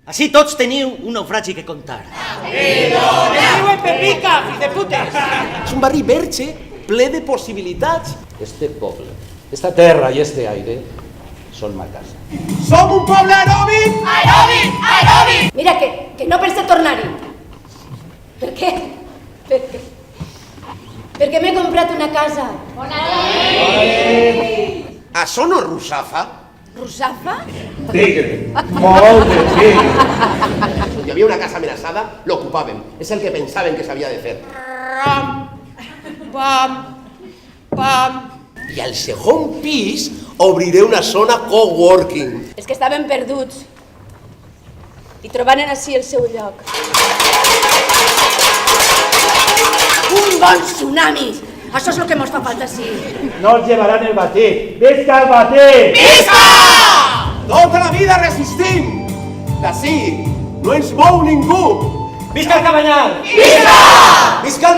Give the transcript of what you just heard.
Així tots teniu un naufragi que contar. Teniu en Pepica, fills de putes! És un barri verge, ple de possibilitats. Este poble, esta terra i este aire són ma casa. Som un poble aeròbic! Aeròbic! Aeròbic! Mira, que no pense tornar-hi. Per què? Perquè m'he comprat una casa. Això no és Russafa? Russafa? Tigre, molt de tigre. Hi havia una casa amenaçada, l'ocupàvem. És el que pensaven que s'havia de fer. Ram, pam, pam. I al segon pis obriré una zona coworking. És que estaven perduts i trobaren així el seu lloc. Un bon tsunami! Això és el que mos fa falta, sí. No els llevaran el batí. Visca el batí! Tota la vida resistim! D'ací no ens mou ningú! Visca el Cabanyal! Visca el